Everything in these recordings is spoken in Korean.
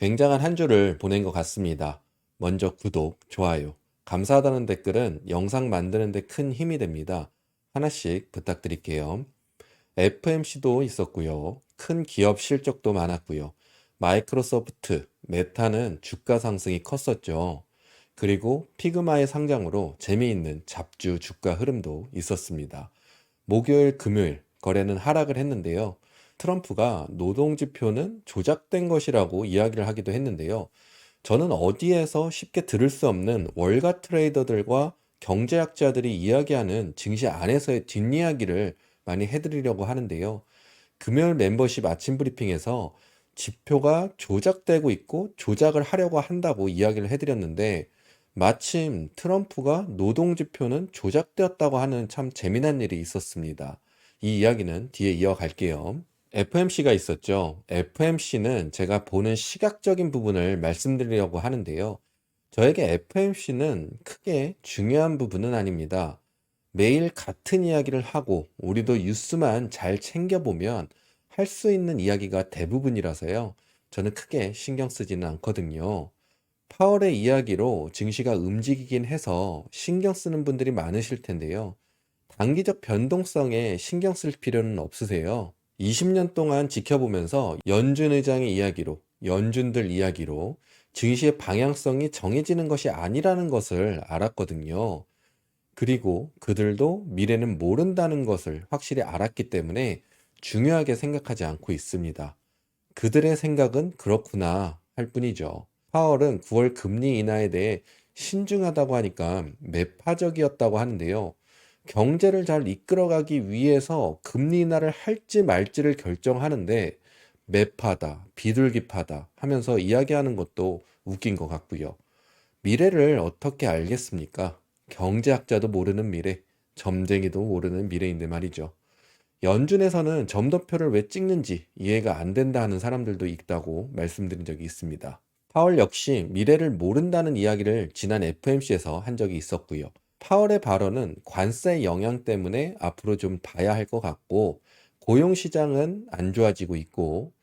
굉장한 한 주를 보낸 것 같습니다. 먼저 구독, 좋아요, 감사하다는 댓글은 영상 만드는 데 큰 힘이 됩니다. 하나씩 부탁드릴게요. FMC도 있었고요. 큰 기업 실적도 많았고요. 마이크로소프트, 메타는 주가 상승이 컸었죠. 그리고 피그마의 상장으로 재미있는 잡주 주가 흐름도 있었습니다. 목요일, 금요일 거래는 하락을 했는데요. 트럼프가 노동지표는 조작된 것이라고 이야기를 하기도 했는데요. 저는 어디에서 쉽게 들을 수 없는 월가 트레이더들과 경제학자들이 이야기하는 증시 안에서의 뒷이야기를 많이 해드리려고 하는데요. 금요일 멤버십 아침 브리핑에서 지표가 조작되고 있고 조작을 하려고 한다고 이야기를 해드렸는데 마침 트럼프가 노동지표는 조작되었다고 하는 참 재미난 일이 있었습니다. 이 이야기는 뒤에 이어갈게요. FMC가 있었죠. FMC는 제가 보는 시각적인 부분을 말씀드리려고 하는데요. 저에게 FMC는 크게 중요한 부분은 아닙니다. 매일 같은 이야기를 하고 우리도 뉴스만 잘 챙겨보면 할 수 있는 이야기가 대부분이라서요. 저는 크게 신경 쓰지는 않거든요. 파월의 이야기로 증시가 움직이긴 해서 신경 쓰는 분들이 많으실 텐데요. 단기적 변동성에 신경 쓸 필요는 없으세요. 20년 동안 지켜보면서 연준 의장의 이야기로, 연준들 이야기로 증시의 방향성이 정해지는 것이 아니라는 것을 알았거든요. 그리고 그들도 미래는 모른다는 것을 확실히 알았기 때문에 중요하게 생각하지 않고 있습니다. 그들의 생각은 그렇구나 할 뿐이죠. 파월은 9월 금리 인하에 대해 신중하다고 하니까 매파적이었다고 하는데요. 경제를 잘 이끌어가기 위해서 금리 인하를 할지 말지를 결정하는데 매파다, 비둘기파다 하면서 이야기하는 것도 웃긴 것 같고요. 미래를 어떻게 알겠습니까? 경제학자도 모르는 미래, 점쟁이도 모르는 미래인데 말이죠. 연준에서는 점도표를 왜 찍는지 이해가 안 된다 하는 사람들도 있다고 말씀드린 적이 있습니다. 파월 역시 미래를 모른다는 이야기를 지난 FMC에서 한 적이 있었고요. 파월의 발언은 관세 영향 때문에 앞으로 좀 봐야 할 것 같고, 고용시장은 안 좋아지고 있고,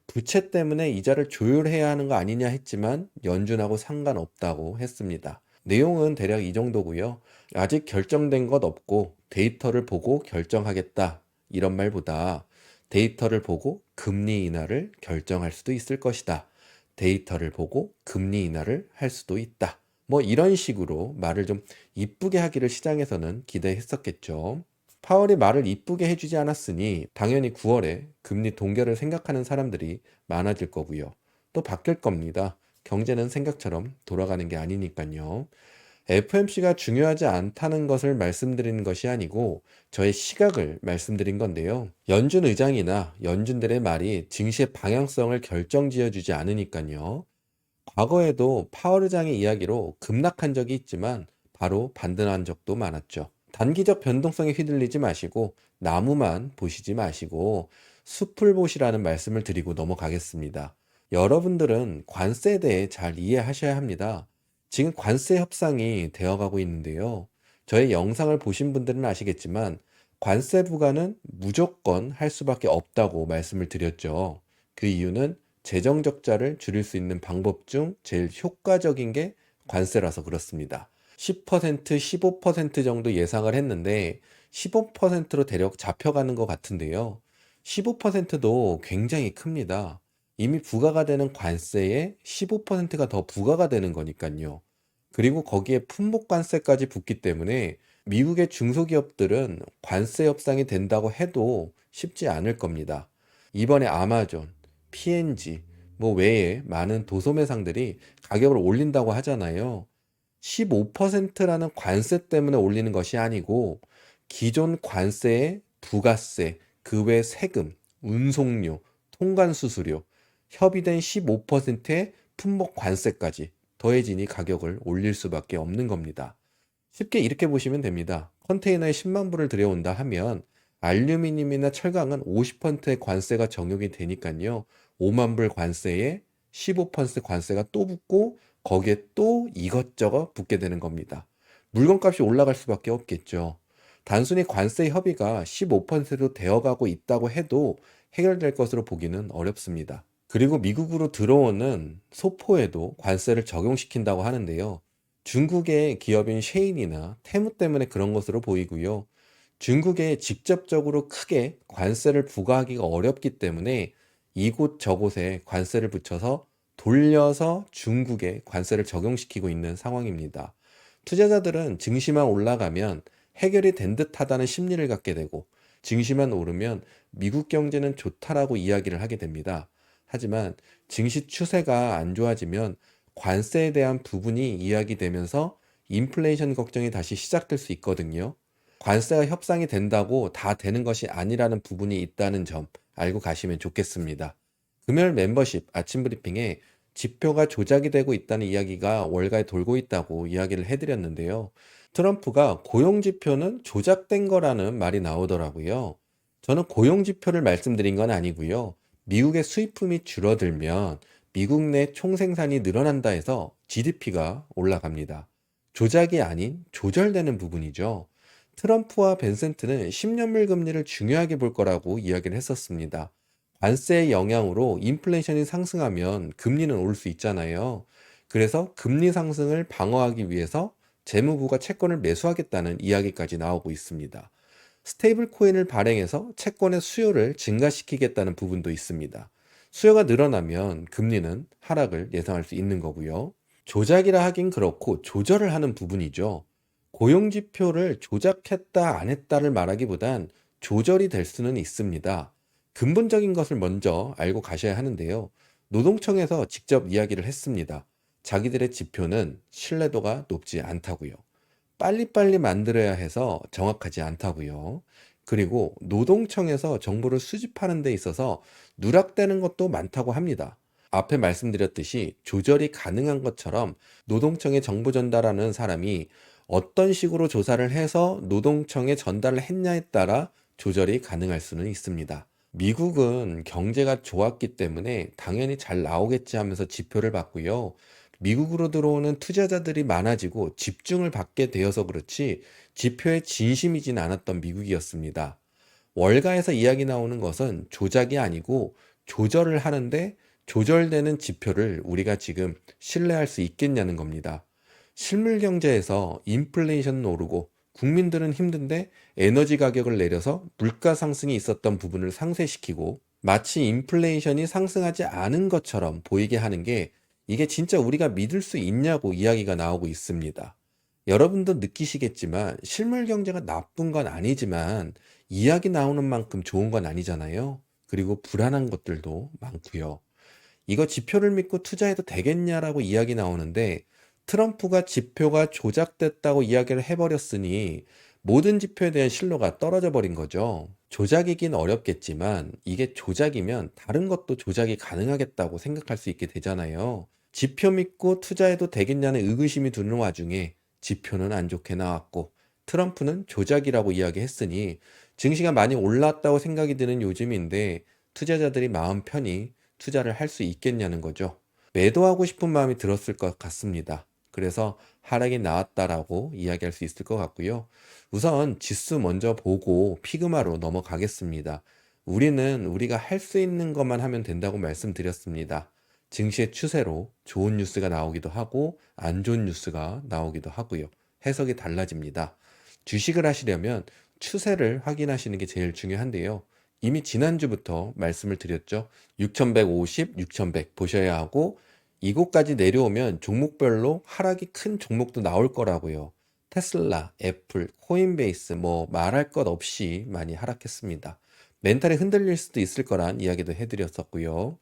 부채 때문에 이자를 조율해야 하는 거 아니냐 했지만 연준하고 상관없다고 했습니다. 내용은 대략 이 정도고요. 아직 결정된 것 없고 데이터를 보고 결정하겠다. 이런 말보다 데이터를 보고 금리 인하를 결정할 수도 있을 것이다. 데이터를 보고 금리 인하를 할 수도 있다. 뭐 이런 식으로 말을 좀 이쁘게 하기를 시장에서는 기대했었겠죠. 파월이 말을 이쁘게 해주지 않았으니 당연히 9월에 금리 동결을 생각하는 사람들이 많아질 거고요. 또 바뀔 겁니다. 경제는 생각처럼 돌아가는 게 아니니까요. FMC가 중요하지 않다는 것을 말씀드리는 것이 아니고 저의 시각을 말씀드린 건데요. 연준 의장이나 연준들의 말이 증시의 방향성을 결정지어 주지 않으니까요. 과거에도 파월 의장의 이야기로 급락한 적이 있지만 바로 반등한 적도 많았죠. 단기적 변동성에 휘둘리지 마시고 나무만 보시지 마시고 숲을 보시라는 말씀을 드리고 넘어가겠습니다. 여러분들은 관세에 대해 잘 이해하셔야 합니다. 지금 관세 협상이 되어가고 있는데요. 저의 영상을 보신 분들은 아시겠지만 관세 부과는 무조건 할 수밖에 없다고 말씀을 드렸죠. 그 이유는 재정 적자를 줄일 수 있는 방법 중 제일 효과적인 게 관세라서 그렇습니다. 10%, 15% 정도 예상을 했는데 15%로 대략 잡혀가는 것 같은데요. 15%도 굉장히 큽니다. 이미 부과가 되는 관세에 15%가 더 부과가 되는 거니까요. 그리고 거기에 품목관세까지 붙기 때문에 미국의 중소기업들은 관세 협상이 된다고 해도 쉽지 않을 겁니다. 이번에 아마존, P&G, 뭐 외에 많은 도소매상들이 가격을 올린다고 하잖아요. 15%라는 관세 때문에 올리는 것이 아니고 기존 관세에 부가세, 그 외 세금, 운송료, 통관수수료, 협의된 15%의 품목 관세까지 더해지니 가격을 올릴 수밖에 없는 겁니다. 쉽게 이렇게 보시면 됩니다. 컨테이너에 10만 불을 들여온다 하면 알루미늄이나 철강은 50%의 관세가 적용이 되니까요. 5만 불 관세에 15% 관세가 또 붙고 거기에 또 이것저것 붙게 되는 겁니다. 물건값이 올라갈 수밖에 없겠죠. 단순히 관세 협의가 15%로 되어가고 있다고 해도 해결될 것으로 보기는 어렵습니다. 그리고 미국으로 들어오는 소포에도 관세를 적용시킨다고 하는데요. 중국의 기업인 셰인이나 테무 때문에 그런 것으로 보이고요. 중국에 직접적으로 크게 관세를 부과하기가 어렵기 때문에 이곳 저곳에 관세를 붙여서 돌려서 중국에 관세를 적용시키고 있는 상황입니다. 투자자들은 증시만 올라가면 해결이 된 듯하다는 심리를 갖게 되고 증시만 오르면 미국 경제는 좋다라고 이야기를 하게 됩니다. 하지만 증시 추세가 안 좋아지면 관세에 대한 부분이 이야기되면서 인플레이션 걱정이 다시 시작될 수 있거든요. 관세가 협상이 된다고 다 되는 것이 아니라는 부분이 있다는 점 알고 가시면 좋겠습니다. 금요일 멤버십 아침 브리핑에 지표가 조작이 되고 있다는 이야기가 월가에 돌고 있다고 이야기를 해드렸는데요. 트럼프가 고용지표는 조작된 거라는 말이 나오더라고요. 저는 고용지표를 말씀드린 건 아니고요. 미국의 수입품이 줄어들면 미국 내 총생산이 늘어난다 해서 GDP가 올라갑니다. 조작이 아닌 조절되는 부분이죠. 트럼프와 벤센트는 10년물 금리를 중요하게 볼 거라고 이야기를 했었습니다. 관세의 영향으로 인플레이션이 상승하면 금리는 오를 수 있잖아요. 그래서 금리 상승을 방어하기 위해서 재무부가 채권을 매수하겠다는 이야기까지 나오고 있습니다. 스테이블 코인을 발행해서 채권의 수요를 증가시키겠다는 부분도 있습니다. 수요가 늘어나면 금리는 하락을 예상할 수 있는 거고요. 조작이라 하긴 그렇고 조절을 하는 부분이죠. 고용지표를 조작했다 안 했다를 말하기보단 조절이 될 수는 있습니다. 근본적인 것을 먼저 알고 가셔야 하는데요. 노동청에서 직접 이야기를 했습니다. 자기들의 지표는 신뢰도가 높지 않다고요. 빨리빨리 만들어야 해서 정확하지 않다고요. 그리고 노동청에서 정보를 수집하는 데 있어서 누락되는 것도 많다고 합니다. 앞에 말씀드렸듯이 조절이 가능한 것처럼 노동청에 정보 전달하는 사람이 어떤 식으로 조사를 해서 노동청에 전달을 했냐에 따라 조절이 가능할 수는 있습니다. 미국은 경제가 좋았기 때문에 당연히 잘 나오겠지 하면서 지표를 봤고요. 미국으로 들어오는 투자자들이 많아지고 집중을 받게 되어서 그렇지 지표에 진심이진 않았던 미국이었습니다. 월가에서 이야기 나오는 것은 조작이 아니고 조절을 하는데 조절되는 지표를 우리가 지금 신뢰할 수 있겠냐는 겁니다. 실물 경제에서 인플레이션은 오르고 국민들은 힘든데 에너지 가격을 내려서 물가 상승이 있었던 부분을 상쇄시키고 마치 인플레이션이 상승하지 않은 것처럼 보이게 하는 게 이게 진짜 우리가 믿을 수 있냐고 이야기가 나오고 있습니다. 여러분도 느끼시겠지만 실물 경제가 나쁜 건 아니지만 이야기 나오는 만큼 좋은 건 아니잖아요. 그리고 불안한 것들도 많고요. 이거 지표를 믿고 투자해도 되겠냐라고 이야기 나오는데 트럼프가 지표가 조작됐다고 이야기를 해버렸으니 모든 지표에 대한 신뢰가 떨어져 버린 거죠. 조작이긴 어렵겠지만 이게 조작이면 다른 것도 조작이 가능하겠다고 생각할 수 있게 되잖아요. 지표 믿고 투자해도 되겠냐는 의구심이 드는 와중에 지표는 안 좋게 나왔고 트럼프는 조작이라고 이야기했으니 증시가 많이 올랐다고 생각이 드는 요즘인데 투자자들이 마음 편히 투자를 할 수 있겠냐는 거죠. 매도하고 싶은 마음이 들었을 것 같습니다. 그래서 하락이 나왔다라고 이야기할 수 있을 것 같고요. 우선 지수 먼저 보고 피그마로 넘어가겠습니다. 우리는 우리가 할 수 있는 것만 하면 된다고 말씀드렸습니다. 증시의 추세로 좋은 뉴스가 나오기도 하고 안 좋은 뉴스가 나오기도 하고요. 해석이 달라집니다. 주식을 하시려면 추세를 확인하시는 게 제일 중요한데요. 이미 지난주부터 말씀을 드렸죠. 6150, 6100 보셔야 하고 이곳까지 내려오면 종목별로 하락이 큰 종목도 나올 거라고요. 테슬라, 애플, 코인베이스 뭐 말할 것 없이 많이 하락했습니다. 멘탈이 흔들릴 수도 있을 거란 이야기도 해드렸었고요.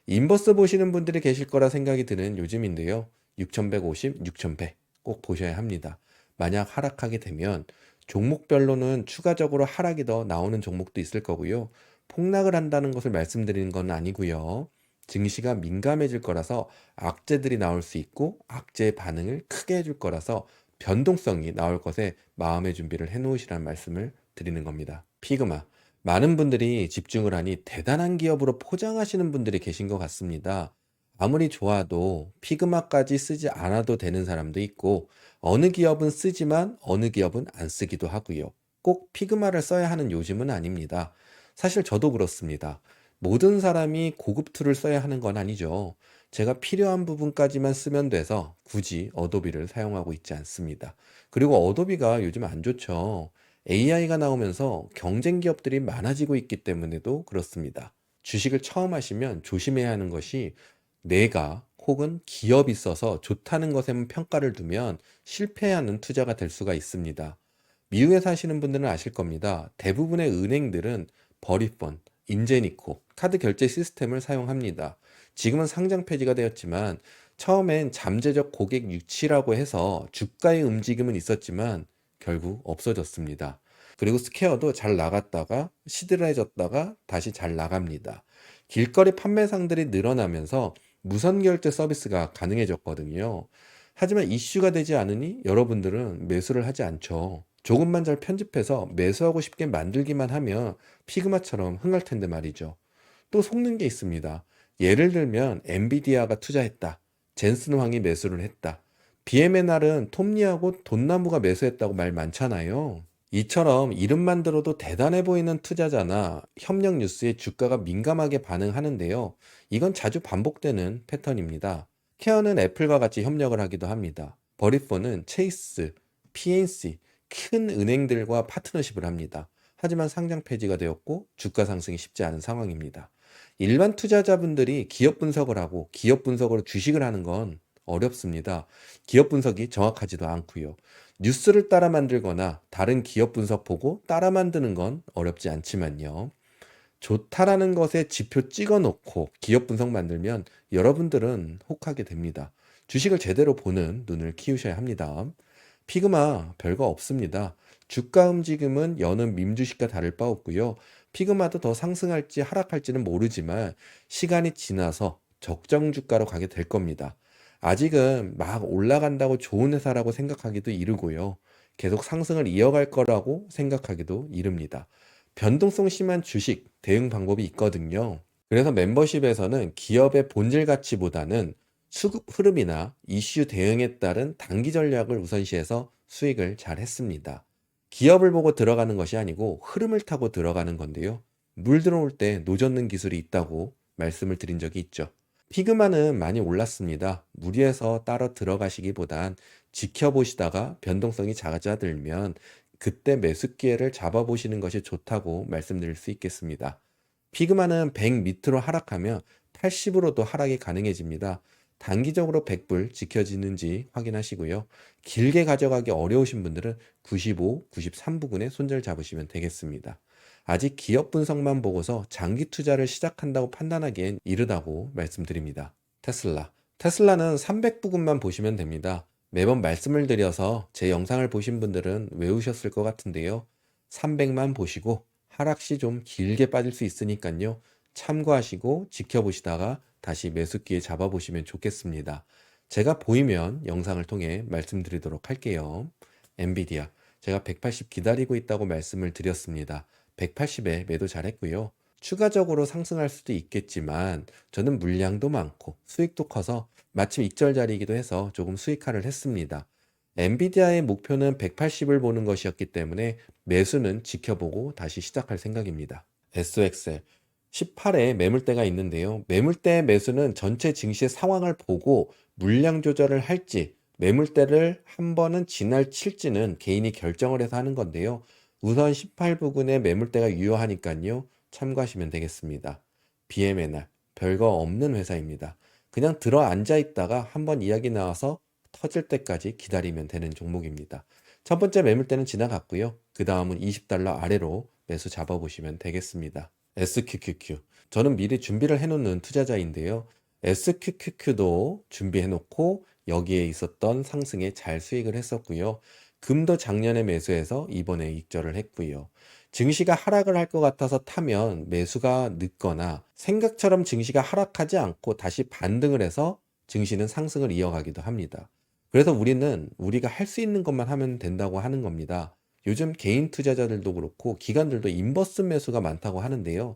인버스 보시는 분들이 계실 거라 생각이 드는 요즘인데요. 6150, 6100 꼭 보셔야 합니다. 만약 하락하게 되면 종목별로는 추가적으로 하락이 더 나오는 종목도 있을 거고요. 폭락을 한다는 것을 말씀드리는 건 아니고요. 증시가 민감해질 거라서 악재들이 나올 수 있고 악재의 반응을 크게 해줄 거라서 변동성이 나올 것에 마음의 준비를 해놓으시라는 말씀을 드리는 겁니다. 피그마. 많은 분들이 집중을 하니 대단한 기업으로 포장하시는 분들이 계신 것 같습니다. 아무리 좋아도 피그마까지 쓰지 않아도 되는 사람도 있고 어느 기업은 쓰지만 어느 기업은 안 쓰기도 하고요. 꼭 피그마를 써야 하는 요즘은 아닙니다. 사실 저도 그렇습니다. 모든 사람이 고급 툴을 써야 하는 건 아니죠. 제가 필요한 부분까지만 쓰면 돼서 굳이 어도비를 사용하고 있지 않습니다. 그리고 어도비가 요즘 안 좋죠. AI가 나오면서 경쟁 기업들이 많아지고 있기 때문에도 그렇습니다. 주식을 처음 하시면 조심해야 하는 것이 내가 혹은 기업이 써서 좋다는 것에만 평가를 두면 실패하는 투자가 될 수가 있습니다. 미국에 사시는 분들은 아실 겁니다. 대부분의 은행들은 버리펀, 인제니코, 카드 결제 시스템을 사용합니다. 지금은 상장 폐지가 되었지만 처음엔 잠재적 고객 유치라고 해서 주가의 움직임은 있었지만 결국 없어졌습니다. 그리고 스퀘어도 잘 나갔다가 시들해졌다가 다시 잘 나갑니다. 길거리 판매상들이 늘어나면서 무선 결제 서비스가 가능해졌거든요. 하지만 이슈가 되지 않으니 여러분들은 매수를 하지 않죠. 조금만 잘 편집해서 매수하고 싶게 만들기만 하면 피그마처럼 흥할 텐데 말이죠. 또 속는 게 있습니다. 예를 들면 엔비디아가 투자했다. 젠슨 황이 매수를 했다. BMNR은 톱니하고 돈나무가 매수했다고 말 많잖아요. 이처럼 이름만 들어도 대단해 보이는 투자자나 협력 뉴스에 주가가 민감하게 반응하는데요. 이건 자주 반복되는 패턴입니다. 케어는 애플과 같이 협력을 하기도 합니다. 버리폰은 체이스, PNC, 큰 은행들과 파트너십을 합니다. 하지만 상장 폐지가 되었고 주가 상승이 쉽지 않은 상황입니다. 일반 투자자분들이 기업 분석을 하고 기업 분석으로 주식을 하는 건 어렵습니다. 기업 분석이 정확하지도 않고요. 뉴스를 따라 만들거나 다른 기업 분석 보고 따라 만드는 건 어렵지 않지만요. 좋다라는 것에 지표 찍어 놓고 기업 분석 만들면 여러분들은 혹하게 됩니다. 주식을 제대로 보는 눈을 키우셔야 합니다. 피그마 별거 없습니다. 주가 움직임은 여느 밈주식과 다를 바 없고요. 피그마도 더 상승할지 하락할지는 모르지만 시간이 지나서 적정 주가로 가게 될 겁니다. 아직은 막 올라간다고 좋은 회사라고 생각하기도 이르고요. 계속 상승을 이어갈 거라고 생각하기도 이릅니다. 변동성 심한 주식 대응 방법이 있거든요. 그래서 멤버십에서는 기업의 본질 가치보다는 수급 흐름이나 이슈 대응에 따른 단기 전략을 우선시해서 수익을 잘 했습니다. 기업을 보고 들어가는 것이 아니고 흐름을 타고 들어가는 건데요. 물 들어올 때 노젓는 기술이 있다고 말씀을 드린 적이 있죠. 피그마는 많이 올랐습니다. 무리해서 따로 들어가시기보단 지켜보시다가 변동성이 잦아들면 그때 매수 기회를 잡아보시는 것이 좋다고 말씀드릴 수 있겠습니다. 피그마는 100 밑으로 하락하면 80으로도 하락이 가능해집니다. 단기적으로 100불 지켜지는지 확인하시고요. 길게 가져가기 어려우신 분들은 95, 93 부근에 손절 잡으시면 되겠습니다. 아직 기업 분석만 보고서 장기 투자를 시작한다고 판단하기엔 이르다고 말씀드립니다. 테슬라. 테슬라는 300 부근만 보시면 됩니다. 매번 말씀을 드려서 제 영상을 보신 분들은 외우셨을 것 같은데요. 300만 보시고 하락시 좀 길게 빠질 수 있으니까요. 참고하시고 지켜보시다가 다시 매수기에 잡아보시면 좋겠습니다. 제가 보이면 영상을 통해 말씀드리도록 할게요. 엔비디아. 제가 180 기다리고 있다고 말씀을 드렸습니다. 180에 매도 잘했고요. 추가적으로 상승할 수도 있겠지만 저는 물량도 많고 수익도 커서 마침 익절 자리이기도 해서 조금 수익화를 했습니다. 엔비디아의 목표는 180을 보는 것이었기 때문에 매수는 지켜보고 다시 시작할 생각입니다. SXL 18에 매물대가 있는데요. 매물대 매수는 전체 증시의 상황을 보고 물량 조절을 할지 매물대를 한 번은 지나칠지는 개인이 결정을 해서 하는 건데요. 우선 18 부근에 매물대가 유효하니까요. 참고하시면 되겠습니다. BMNR 별거 없는 회사입니다. 그냥 들어 앉아 있다가 한번 이야기 나와서 터질 때까지 기다리면 되는 종목입니다. 첫 번째 매물대는 지나갔고요. 그 다음은 20달러 아래로 매수 잡아보시면 되겠습니다. SQQQ. 저는 미리 준비를 해놓는 투자자인데요. SQQQ도 준비해놓고 여기에 있었던 상승에 잘 수익을 했었고요. 금도 작년에 매수해서 이번에 익절을 했고요. 증시가 하락을 할 것 같아서 타면 매수가 늦거나 생각처럼 증시가 하락하지 않고 다시 반등을 해서 증시는 상승을 이어가기도 합니다. 그래서 우리는 우리가 할 수 있는 것만 하면 된다고 하는 겁니다. 요즘 개인 투자자들도 그렇고 기관들도 인버스 매수가 많다고 하는데요.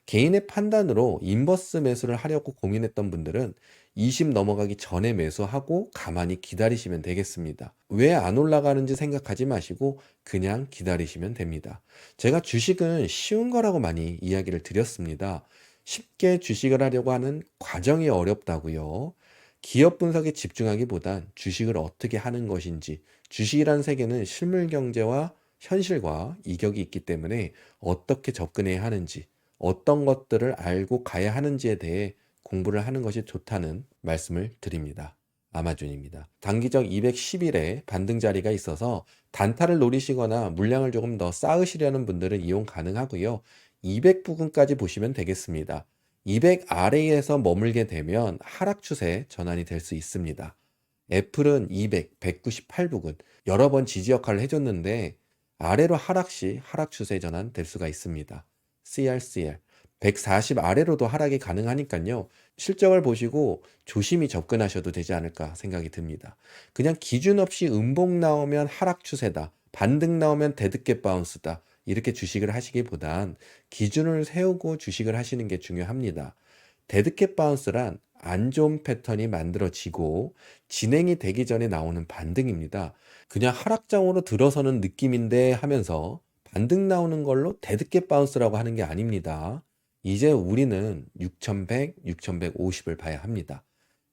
개인의 판단으로 인버스 매수를 하려고 고민했던 분들은 20 넘어가기 전에 매수하고 가만히 기다리시면 되겠습니다. 왜 안 올라가는지 생각하지 마시고 그냥 기다리시면 됩니다. 제가 주식은 쉬운 거라고 많이 이야기를 드렸습니다. 쉽게 주식을 하려고 하는 과정이 어렵다고요. 기업 분석에 집중하기보단 주식을 어떻게 하는 것인지, 주식이라는 세계는 실물 경제와 현실과 이격이 있기 때문에 어떻게 접근해야 하는지, 어떤 것들을 알고 가야 하는지에 대해 공부를 하는 것이 좋다는 말씀을 드립니다. 아마존입니다. 단기적 210일의 반등 자리가 있어서 단타를 노리시거나 물량을 조금 더 쌓으시려는 분들은 이용 가능하고요. 200 부근까지 보시면 되겠습니다. 200 아래에서 머물게 되면 하락 추세 전환이 될 수 있습니다. 애플은 200, 198 부근 여러 번 지지 역할을 해줬는데 아래로 하락 시 하락 추세 전환 될 수가 있습니다. CRCL 140 아래로도 하락이 가능하니까요. 실적을 보시고 조심히 접근하셔도 되지 않을까 생각이 듭니다. 그냥 기준 없이 음봉 나오면 하락 추세다. 반등 나오면 데드캣 바운스다. 이렇게 주식을 하시기보단 기준을 세우고 주식을 하시는 게 중요합니다. 데드캣 바운스란 안 좋은 패턴이 만들어지고 진행이 되기 전에 나오는 반등입니다. 그냥 하락장으로 들어서는 느낌인데 하면서 반등 나오는 걸로 데드캣 바운스라고 하는 게 아닙니다. 이제 우리는 6100, 6150을 봐야 합니다.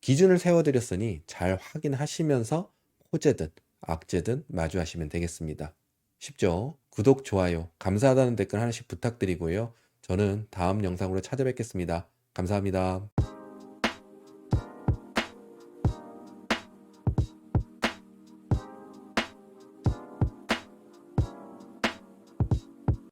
기준을 세워드렸으니 잘 확인하시면서 호재든 악재든 마주하시면 되겠습니다. 쉽죠? 구독, 좋아요, 감사하다는 댓글 하나씩 부탁드리고요. 저는 다음 영상으로 찾아뵙겠습니다. 감사합니다.